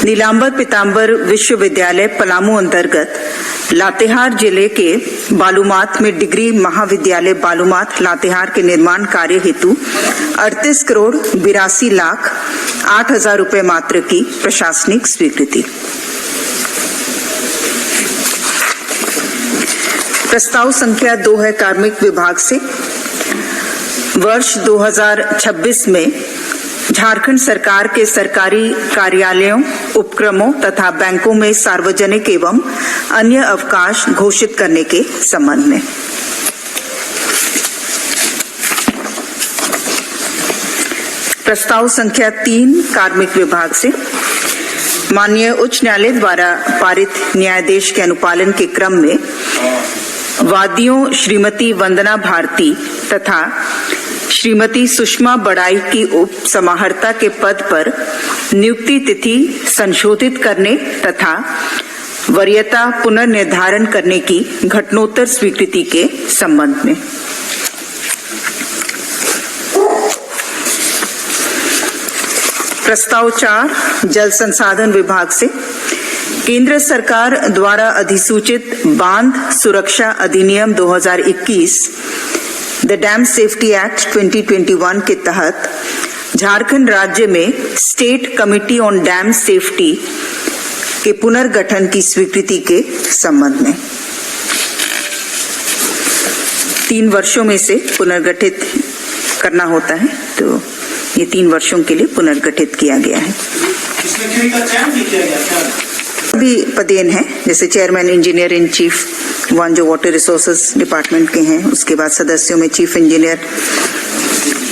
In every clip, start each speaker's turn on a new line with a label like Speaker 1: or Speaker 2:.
Speaker 1: नीलांबर पीतांबर विश्वविद्यालय पलामू अंतर्गत लातेहार जिले के बालूमाथ में डिग्री महाविद्यालय बालूमाथ लातेहार के निर्माण कार्य हेतु 38 करोड़ 82 लाख 8 हजार रुपए मात्र की प्रशासनिक स्वीकृति। प्रस्ताव संख्या 2 है कार्मिक विभाग से। वर्ष 2026 में झारखंड सरकार के सरकारी कार्यालयों, उपक्रमों तथा बैंकों में सार्वजनिक एवं अन्य अवकाश घोषित करने के संबंध में। प्रस्ताव संख्या 3 कार्मिक विभाग से। माननीय उच्च न्यायालय द्वारा पारित न्यायादेश के अनुपालन के क्रम में वादियों श्रीमती वंदना भारती तथा श्रीमती सुषमा बड़ाई की उप समाहर्ता के पद पर नियुक्ति तिथि संशोधित करने तथा वरीयता पुनर्निर्धारण करने की घटनोत्तर स्वीकृति के संबंध में। प्रस्ताव 4 जल संसाधन विभाग से। केंद्र सरकार द्वारा अधिसूचित बांध सुरक्षा अधिनियम 2021 द डैम सेफ्टी एक्ट 2021 के तहत झारखंड राज्य में state committee on dam safety के पुनर्गठन की स्वीकृति के संबंध में। 3 वर्षों में से पुनर्गठित करना होता है, तो ये 3 वर्षों के लिए पुनर्गठित किया गया है। भी पदेन है, जैसे chairman engineer in chief one जो वाटर रिसोर्सेज डिपार्टमेंट के हैं, उसके बाद सदस्यों में चीफ इंजीनियर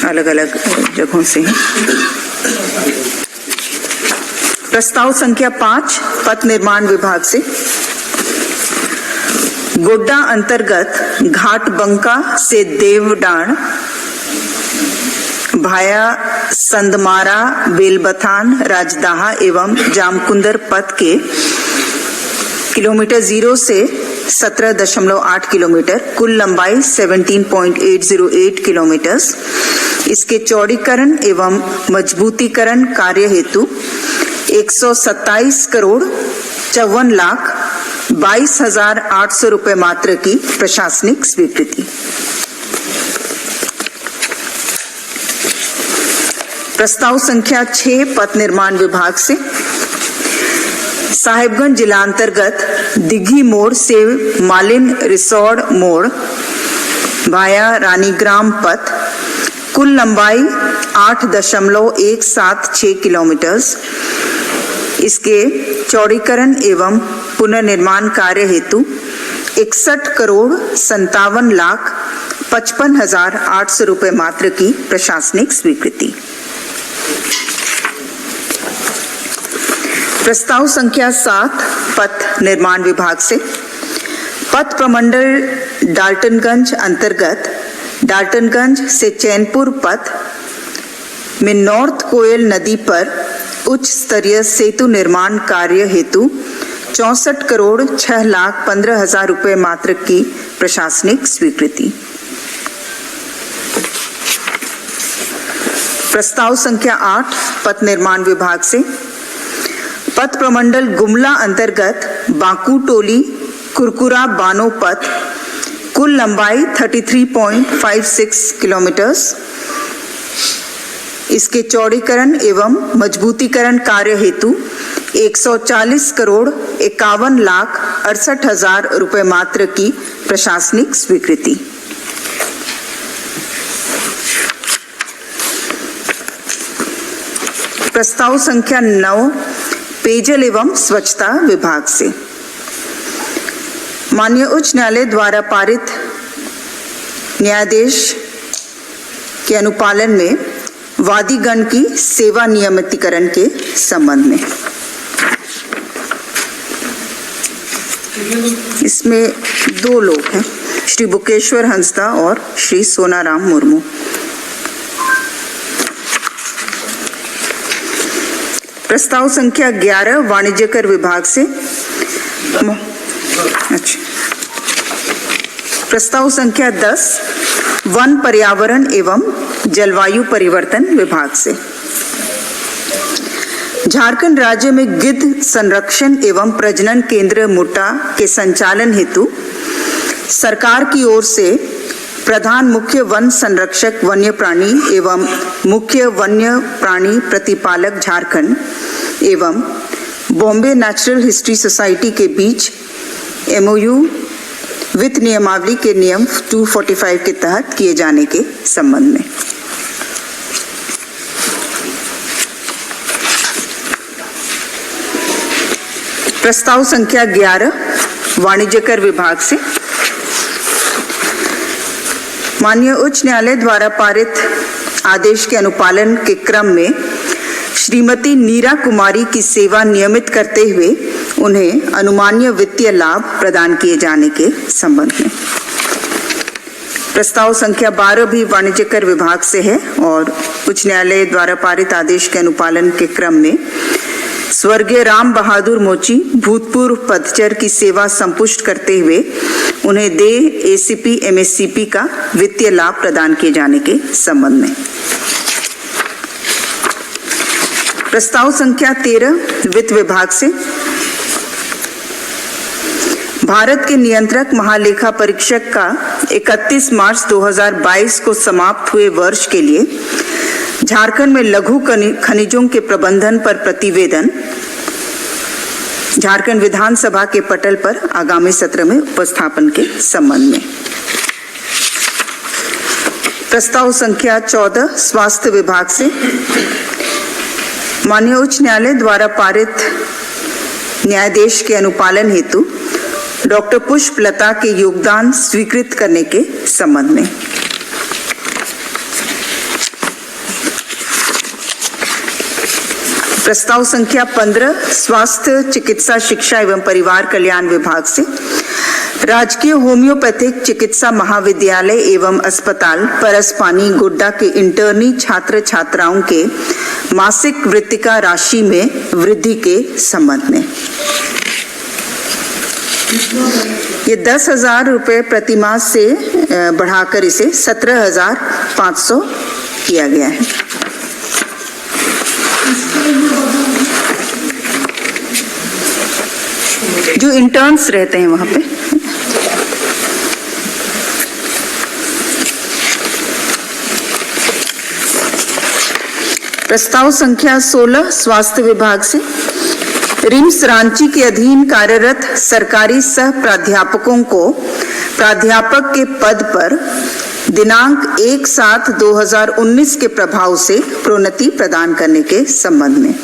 Speaker 1: अलग अलग जगहों से हैं। प्रस्ताव संख्या 5 पथ निर्माण विभाग से। गोड्डा अंतर्गत घाटबंका से देवडाण भाया संदमारा बेलबथान राजदाहा एवं जामकुंदर पथ के किलोमीटर 0 से 17.8 किलोमीटर, कुल लंबाई 17.808 किलोमीटर, इसके चौड़ीकरण एवं मजबूतीकरण कार्य हेतु 127 करोड़ 54 लाख 22,800 रुपए मात्र की प्रशासनिक स्वीकृति। प्रस्ताव संख्या 6 पथ निर्माण विभाग से। साहिबगंज जिला अंतर्गत दिघी मोड़ से मालिन रिसोर्ट मोड़ भाया रानीग्राम पथ, कुल लंबाई 8.176 किलोमीटर, इसके चौड़ीकरण एवं पुनर्निर्माण कार्य हेतु 61 करोड़ 57 लाख 55,800 रुपए मात्र की प्रशासनिक स्वीकृति। प्रस्ताव संख्या 7 पथ निर्माण विभाग से। पथ प्रमंडल डाल्टनगंज अंतर्गत डाल्टनगंज से चैनपुर पथ में नॉर्थ कोयल नदी पर उच्च स्तरीय सेतु निर्माण कार्य हेतु 64 करोड़ 6 लाख 15,000 रुपए मात्र की प्रशासनिक स्वीकृति। प्रस्ताव संख्या 8 पथ निर्माण विभाग से। पथ प्रमंडल गुमला अंतर्गत बांकू टोली कुरकुरा बानो पथ, कुल लंबाई 33.56 किलोमीटर, इसके चौड़ीकरण एवं मजबूतीकरण कार्य हेतु 140 करोड़ 51 लाख 68,000 रुपए मात्र की प्रशासनिक स्वीकृति। प्रस्ताव संख्या 9 पेयजल एवं स्वच्छता विभाग से। माननीय उच्च न्यायालय द्वारा पारित न्यायादेश के अनुपालन में वादीगण की सेवा नियमितीकरण के संबंध में। इसमें 2 लोग हैं, श्री बुकेश्वर हंसदा और श्री सोनाराम मुर्मू। प्रस्ताव संख्या 11 वाणिज्य कर विभाग से। अच्छा। प्रस्ताव संख्या 10 वन पर्यावरण एवं जलवायु परिवर्तन विभाग से। झारखंड राज्य में गिद्ध संरक्षण एवं प्रजनन केंद्र मुट्टा के संचालन हेतु सरकार की ओर से प्रधान मुख्य वन संरक्षक वन्य प्राणी एवं मुख्य वन्य प्राणी प्रतिपालक झारखंड एवं बॉम्बे नेचुरल हिस्ट्री सोसाइटी के बीच MOU वित्त नियमावली के नियम 245 के तहत किए जाने के संबंध में। प्रस्ताव संख्या 11 वाणिज्य कर विभाग से माननीय उच्च न्यायालय द्वारा पारित आदेश के अनुपालन के क्रम में श्रीमती नीरा कुमारी की सेवा नियमित करते हुए उन्हें अनुमानीय वित्तीय लाभ प्रदान किए जाने के संबंध में। प्रस्ताव संख्या 12 भी वाणिज्य कर विभाग से है और उच्च न्यायालय द्वारा पारित आदेश के अनुपालन के क्रम में स्वर्गीय राम बहादुर मोची भूतपूर्व पदचर की सेवा संपुष्ट करते हुए उन्हें देय ACP MSCP का वित्तीय लाभ प्रदान किए जाने के संबंध में। प्रस्ताव संख्या 13 वित्त विभाग से भारत के नियंत्रक महालेखा परीक्षक का 31 मार्च 2022 को समाप्त हुए वर्ष के लिए झारखंड में लघु खनिजों के प्रबंधन पर प्रतिवेदन झारखंड विधानसभा के पटल पर आगामी सत्र में उपस्थापन के संबंध में। प्रस्ताव संख्या 14 स्वास्थ्य विभाग से माननीय उच्च न्यायालय द्वारा पारित न्यायादेश के अनुपालन हेतु डॉक्टर पुष्पलता के योगदान स्वीकृत करने के संबंध में। प्रस्ताव संख्या 15 स्वास्थ्य चिकित्सा शिक्षा एवं परिवार कल्याण विभाग से राजकीय होम्योपैथिक चिकित्सा महाविद्यालय एवं अस्पताल परसपानी गोड्डा के इंटर्नी छात्र छात्राओं के मासिक वृत्तिका राशि में वृद्धि के संबंध में। ये 10,000 रुपये प्रतिमाह से बढ़ाकर इसे 17,500 किया गया है। जो इंटर्न्स रहते हैं वहां पे प्रस्ताव संख्या 16 स्वास्थ्य विभाग से रिम्स रांची के अधीन कार्यरत सरकारी सह प्राध्यापकों को प्राध्यापक के पद पर दिनांक 1/7/2019 के प्रभाव से प्रोन्नति प्रदान करने के संबंध में।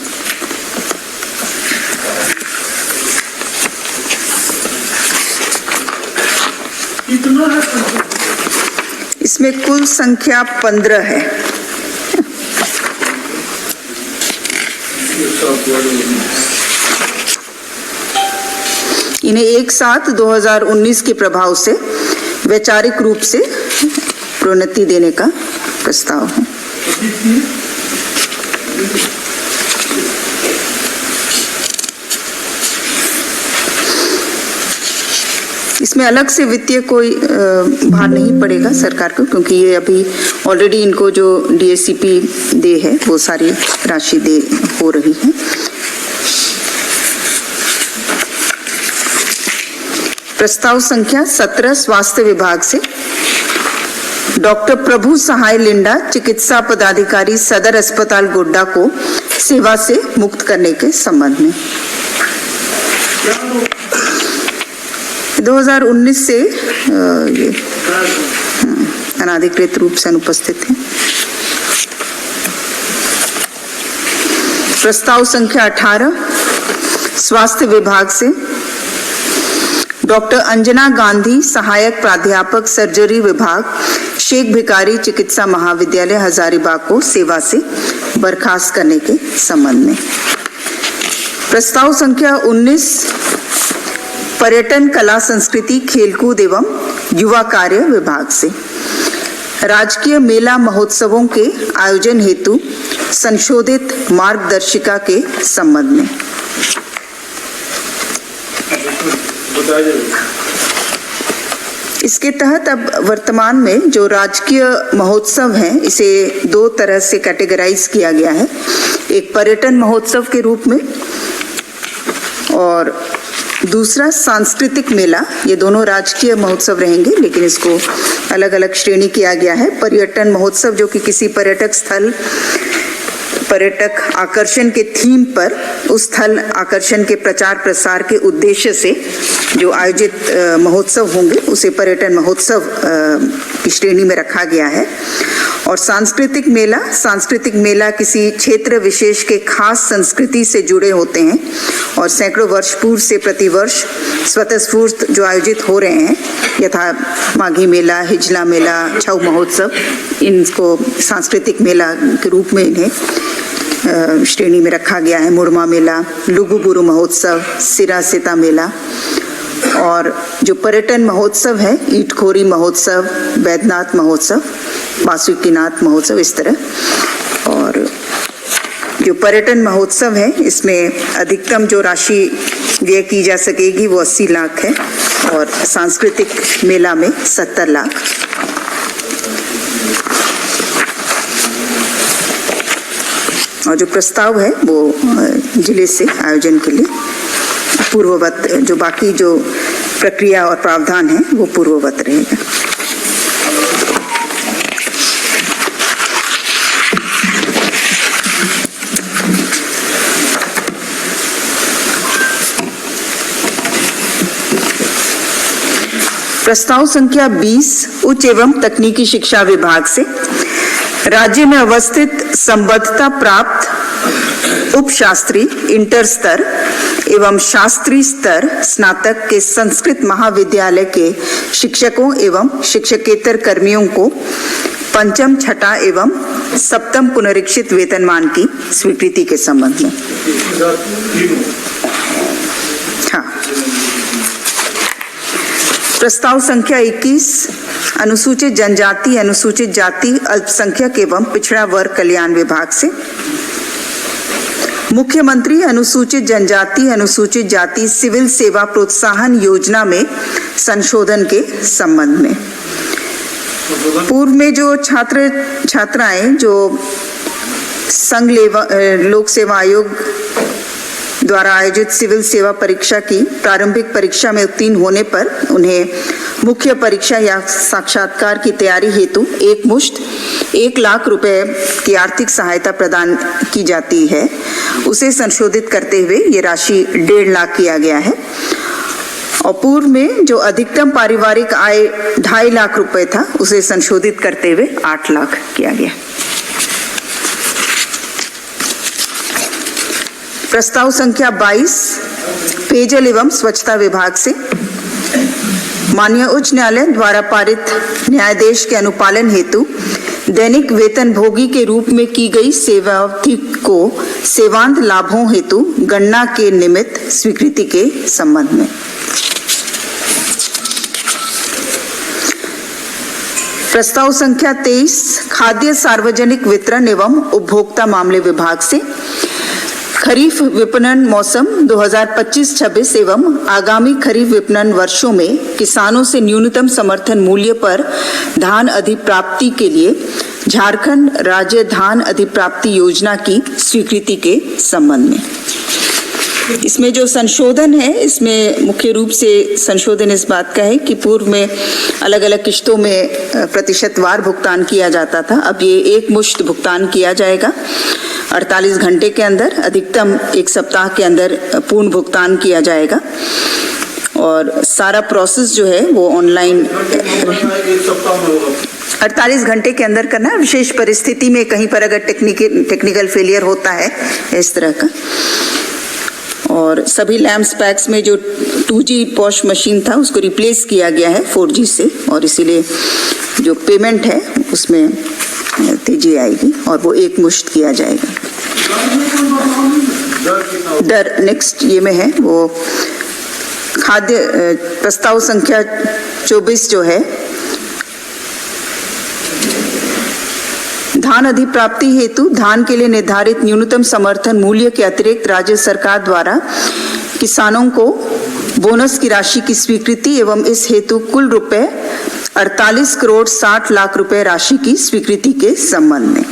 Speaker 1: इसमें कुल संख्या 15 है। इन्हें 1/7/2019 के प्रभाव से वैचारिक रूप से प्रोन्नति देने का प्रस्ताव है। इसमें अलग से वित्तीय कोई भार नहीं पड़ेगा सरकार को, क्योंकि ये अभी ऑलरेडी इनको जो DACP दे है वो सारी राशि दे हो रही है। प्रस्ताव संख्या 17 स्वास्थ्य विभाग से डॉक्टर प्रभु सहाय लिंडा चिकित्सा पदाधिकारी सदर अस्पताल गोड्डा को सेवा से मुक्त करने के संबंध में। 2019 से ये अनाधिकृत रूप से अनुपस्थित है। प्रस्ताव संख्या 18 स्वास्थ्य विभाग से डॉक्टर अंजना गांधी सहायक प्राध्यापक सर्जरी विभाग शेख भिखारी चिकित्सा महाविद्यालय हजारीबाग को सेवा से बर्खास्त करने के संबंध में। प्रस्ताव संख्या 19 पर्यटन कला संस्कृति खेलकूद एवं युवा कार्य विभाग से राजकीय मेला महोत्सवों के आयोजन हेतु संशोधित मार्गदर्शिका के संबंध में। इसके तहत अब वर्तमान में जो राजकीय महोत्सव हैं इसे दो तरह से कैटेगराइज किया गया है। एक पर्यटन महोत्सव के रूप में और दूसरा सांस्कृतिक मेला। ये दोनों राजकीय महोत्सव रहेंगे, लेकिन इसको अलग अलग श्रेणी किया गया है। पर्यटन महोत्सव जो कि किसी पर्यटक स्थल, पर्यटक आकर्षण के थीम पर उस स्थल आकर्षण के प्रचार प्रसार के उद्देश्य से जो आयोजित महोत्सव होंगे उसे पर्यटन महोत्सव की श्रेणी में रखा गया है। और सांस्कृतिक मेला किसी क्षेत्र विशेष के खास संस्कृति से जुड़े होते हैं और सैकड़ों वर्ष पूर्व से प्रतिवर्ष स्वतःस्फूर्त जो आयोजित हो रहे हैं, यथा माघी मेला, हिजला मेला, छऊ महोत्सव, इनको सांस्कृतिक मेला के रूप में इन्हें श्रेणी में रखा गया है। मुड़मा मेला, लुगुबुरु महोत्सव, सिरा सीता मेला। और जो पर्यटन महोत्सव है, ईटखोरी महोत्सव, बैद्यनाथ महोत्सव, बासुकीनाथ महोत्सव, इस तरह। और जो पर्यटन महोत्सव है इसमें अधिकतम जो राशि व्यय की जा सकेगी वो 80 लाख है और सांस्कृतिक मेला में 70 लाख। और जो प्रस्ताव है वो जिले से आयोजन के लिए पूर्ववत, जो बाकी जो प्रक्रिया और प्रावधान है वो पूर्ववत रहेगा। प्रस्ताव संख्या 20 उच्च एवं तकनीकी शिक्षा विभाग से राज्य में अवस्थित संबद्धता प्राप्त उपशास्त्री, इंटर स्तर एवं शास्त्री स्तर स्नातक के संस्कृत महाविद्यालय के शिक्षकों एवं शिक्षकेतर कर्मियों को पंचम, छठा एवं सप्तम पुनरीक्षित वेतनमान की स्वीकृति के संबंध में। हाँ। प्रस्ताव संख्या 21 अनुसूचित जनजाति, अनुसूचित जाति, अल्पसंख्यक एवं पिछड़ा वर्ग कल्याण विभाग से मुख्यमंत्री अनुसूचित जनजाति, अनुसूचित जाति सिविल सेवा प्रोत्साहन योजना में संशोधन के संबंध में। पूर्व में जो छात्र छात्राएं जो संघ लोक सेवा आयोग द्वारा आयोजित सिविल सेवा परीक्षा की प्रारंभिक परीक्षा में उत्तीर्ण होने पर उन्हें मुख्य परीक्षा या साक्षात्कार की तैयारी हेतु एक मुश्त 1 लाख रुपए की आर्थिक सहायता प्रदान की जाती है, उसे संशोधित करते हुए ये राशि 1.5 लाख किया गया है। और पूर्व में जो अधिकतम पारिवारिक आय 2.5 लाख रुपए था, उसे संशोधित करते हुए 8 लाख किया गया। प्रस्ताव संख्या 22 पेयजल एवं स्वच्छता विभाग से माननीय उच्च न्यायालय द्वारा पारित न्यायादेश के अनुपालन हेतु दैनिक वेतन भोगी के रूप में की गई सेवावधि को सेवांत लाभों हेतु गणना के निमित्त स्वीकृति के संबंध में। प्रस्ताव संख्या 23 खाद्य सार्वजनिक वितरण एवं उपभोक्ता मामले विभाग से खरीफ विपणन मौसम 2025-26 एवं आगामी खरीफ विपणन वर्षों में किसानों से न्यूनतम समर्थन मूल्य पर धान अधिप्राप्ति के लिए झारखंड राज्य धान अधिप्राप्ति योजना की स्वीकृति के संबंध में। इसमें जो संशोधन है, इसमें मुख्य रूप से संशोधन इस बात का है कि पूर्व में अलग अलग किश्तों में प्रतिशतवार भुगतान किया जाता था, अब ये एक मुश्त भुगतान किया जाएगा 48 घंटे के अंदर, अधिकतम 1 सप्ताह के अंदर पूर्ण भुगतान किया जाएगा और सारा प्रोसेस जो है वो ऑनलाइन 48 घंटे के अंदर करना है। विशेष परिस्थिति में कहीं पर अगर टेक्निकल फेलियर होता है इस तरह का। और सभी लैम्प्स पैक्स में जो 2G पॉश मशीन था उसको रिप्लेस किया गया है 4G से, और इसीलिए जो पेमेंट है उसमें तेजी आएगी और वो एक मुश्त किया जाएगा। दर नेक्स्ट ये में है वो खाद्य प्रस्ताव संख्या 24 जो है धान अधिप्राप्ति हेतु धान के लिए निर्धारित न्यूनतम समर्थन मूल्य के अतिरिक्त राज्य सरकार द्वारा किसानों को बोनस की राशि की स्वीकृति एवं इस हेतु कुल रुपए 48 करोड़ 60 लाख रुपए राशि की स्वीकृति के संबंध में।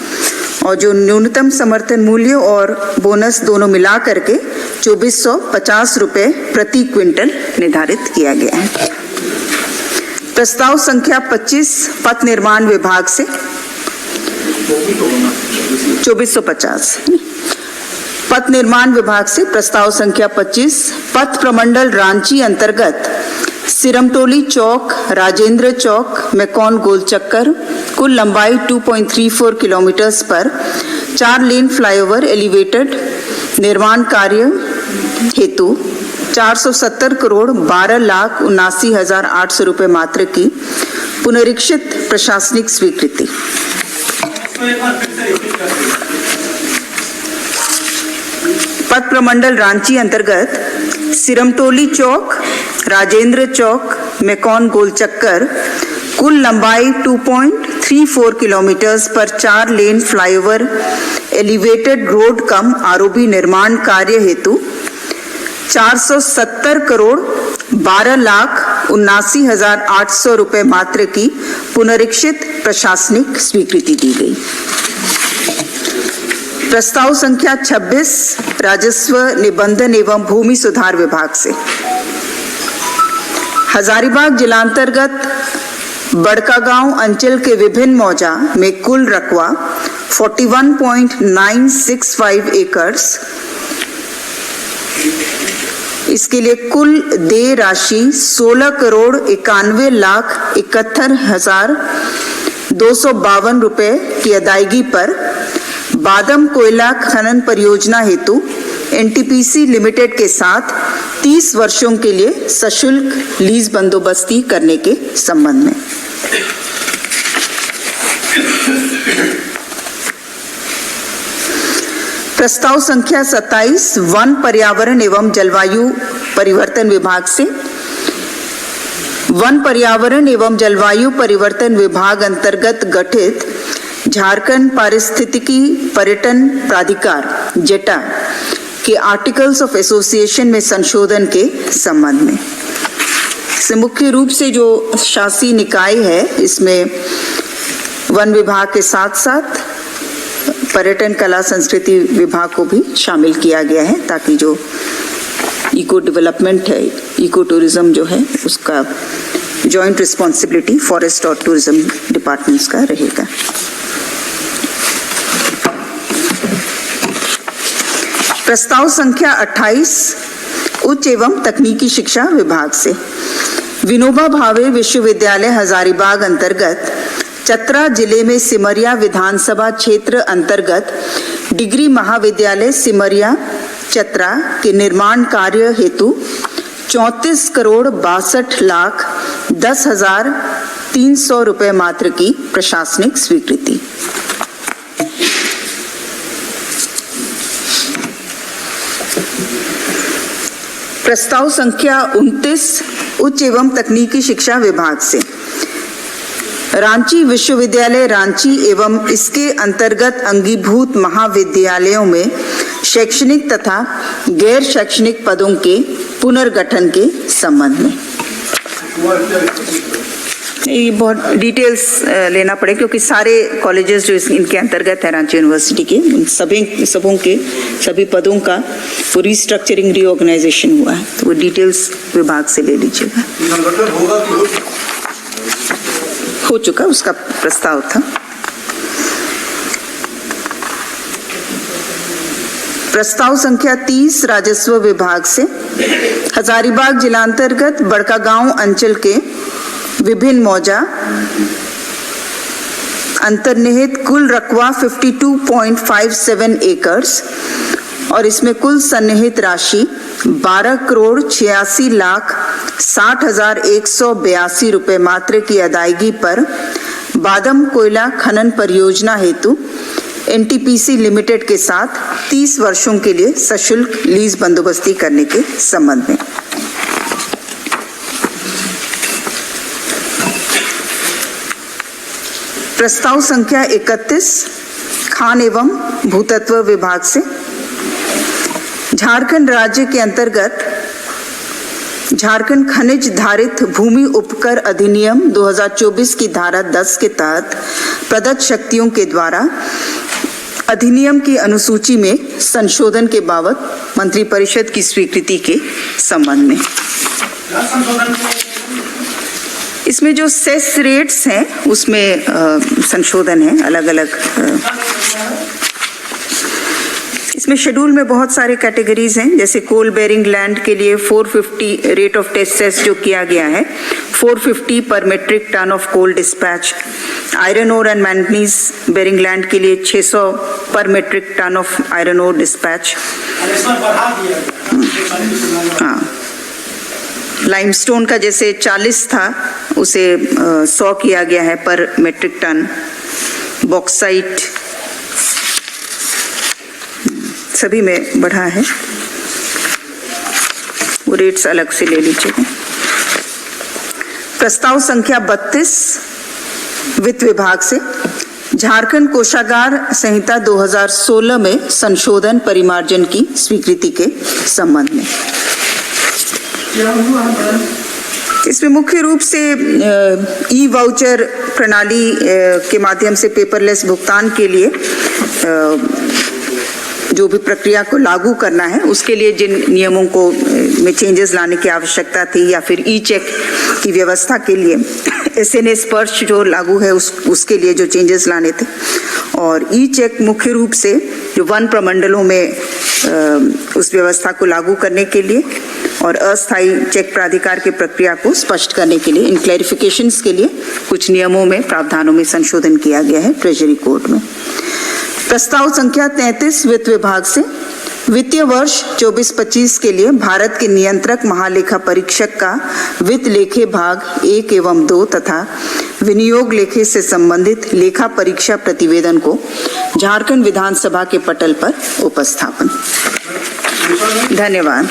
Speaker 1: और जो न्यूनतम समर्थन मूल्य और बोनस दोनों मिला करके 2450 रुपए प्रति क्विंटल निर्धारित किया गया है। प्रस्ताव संख्या 25 पथ निर्माण विभाग से 2450 पथ निर्माण विभाग से प्रस्ताव संख्या 25 पथ प्रमंडल रांची अंतर्गत सिरमटोली चौक, राजेंद्र चौक, मैकॉन गोल चक्कर, कुल लंबाई 2.34 किलोमीटर पर 4 लेन फ्लाईओवर एलिवेटेड निर्माण कार्य हेतु 470 करोड़ 12,79,800 रुपए मात्र की पुनरीक्षित प्रशासनिक स्वीकृति। पथ प्रमंडल रांची अंतर्गत सिरमटोली चौक, राजेंद्र चौक, मैकॉन गोल चक्कर, कुल लंबाई 2.34 किलोमीटर पर 4 लेन फ्लाईओवर एलिवेटेड रोड कम आरओबी निर्माण कार्य हेतु 470 करोड़ 12,79,800 रुपए मात्र की पुनरीक्षित प्रशासनिक स्वीकृति दी गई। प्रस्ताव संख्या 26 राजस्व निबंधन एवं भूमि सुधार विभाग से हजारीबाग जिलांतर्गत बड़कागांव अंचल के विभिन्न मौजा में कुल रकबा 41.965 एकर्स, इसके लिए कुल देय राशि 16 करोड़ 91,71,252 रुपए की अदायगी पर बादम कोयला खनन परियोजना हेतु एनटीपीसी लिमिटेड के साथ 30 वर्षों के लिए सशुल्क लीज बंदोबस्ती करने के संबंध में। प्रस्ताव संख्या 27 वन पर्यावरण एवं जलवायु परिवर्तन विभाग से वन पर्यावरण एवं जलवायु परिवर्तन विभाग अंतर्गत गठित झारखंड पारिस्थितिकी पर्यटन प्राधिकार जेटा के आर्टिकल्स ऑफ एसोसिएशन में संशोधन के संबंध में। इससे मुख्य रूप से जो शासी निकाय है, इसमें वन विभाग के साथ साथ पर्यटन कला संस्कृति विभाग को भी शामिल किया गया है, ताकि जो इको डेवलपमेंट है, इको टूरिज्म जो है, उसका जॉइंट रिस्पॉन्सिबिलिटी फॉरेस्ट और टूरिज्म डिपार्टमेंट्स का रहेगा। प्रस्ताव संख्या 28 उच्च एवं तकनीकी शिक्षा विभाग से विनोबा भावे विश्वविद्यालय हजारीबाग अंतर्गत चतरा जिले में सिमरिया विधानसभा क्षेत्र अंतर्गत डिग्री महाविद्यालय सिमरिया चतरा के निर्माण कार्य हेतु 34 करोड़ 62,10,300 रुपए मात्र की प्रशासनिक स्वीकृति। प्रस्ताव संख्या 29 उच्च एवं तकनीकी शिक्षा विभाग से रांची विश्वविद्यालय रांची एवं इसके अंतर्गत अंगीभूत महाविद्यालयों में शैक्षणिक तथा गैर शैक्षणिक पदों के पुनर्गठन के संबंध में। ये बहुत डिटेल्स लेना पड़े, क्योंकि सारे कॉलेजेस जो इनके अंतर्गत है रांची यूनिवर्सिटी के, उन सभी पदों का वो रिस्ट्रक्चरिंग रीऑर्गेनाइजेशन हुआ है, तो वो डिटेल्स विभाग से ले लीजिएगा। हो चुका, उसका प्रस्ताव था। प्रस्ताव संख्या 30 राजस्व विभाग से हजारीबाग जिलांतर्गत बड़कागांव अंचल के विभिन्न मौजा अंतर्निहित कुल रकबा 52.57 एकर्स और इसमें कुल सन्निहित राशि 12 करोड़ 86,60,182 रुपए मात्र की अदायगी पर बादम कोयला खनन परियोजना हेतु एनटीपीसी लिमिटेड के साथ 30 वर्षों के लिए सशुल्क लीज बंदोबस्ती करने के संबंध में। प्रस्ताव संख्या 31 खान एवं भूतत्व विभाग से झारखंड राज्य के अंतर्गत झारखंड खनिज धारित भूमि उपकर अधिनियम 2024 की धारा 10 के तहत प्रदत्त शक्तियों के द्वारा अधिनियम की अनुसूची में संशोधन के बाबत मंत्रिपरिषद की स्वीकृति के संबंध में। इसमें जो सेस रेट्स हैं उसमें संशोधन है, अलग अलग इसमें शेड्यूल में बहुत सारे कैटेगरीज हैं, जैसे कोल बेरिंग लैंड के लिए 450 रेट ऑफ टेस्ट सेस जो किया गया है, 450 पर metric ton of coal dispatch. Iron ore and manganese bearing land के लिए 600 पर metric ton of iron ore dispatch. हाँ, लाइमस्टोन का जैसे 40 था उसे 100 किया गया है पर मेट्रिक टन। बॉक्साइट सभी में बढ़ा है, वो रेट्स अलग से ले लीजिएगा। प्रस्ताव संख्या 32 वित्त विभाग से झारखंड कोषागार संहिता 2016 में संशोधन परिमार्जन की स्वीकृति के संबंध में। इसमें मुख्य रूप से ई वाउचर प्रणाली के माध्यम से पेपरलेस भुगतान के लिए जो भी प्रक्रिया को लागू करना है उसके लिए जिन नियमों को में चेंजेस लाने की आवश्यकता थी, या फिर ई चेक की व्यवस्था के लिए एसएनए स्पर्श जो लागू है उसके लिए जो चेंजेस लाने थे, और ई चेक मुख्य रूप से जो वन प्रमंडलों में उस व्यवस्था को लागू करने के लिए और अस्थायी चेक प्राधिकार की प्रक्रिया को स्पष्ट करने के लिए, इन क्लैरिफिकेशंस के लिए कुछ नियमों में प्रावधानों में संशोधन किया गया है ट्रेजरी कोड में। प्रस्ताव संख्या 33 वित्त विभाग से वित्तीय वर्ष 24-25 के लिए भारत के नियंत्रक महालेखा परीक्षक का वित्त लेखे भाग 1 एवं 2 तथा विनियोग लेखे से संबंधित लेखा परीक्षा प्रतिवेदन को झारखंड विधानसभा के पटल पर उपस्थापन। धन्यवाद।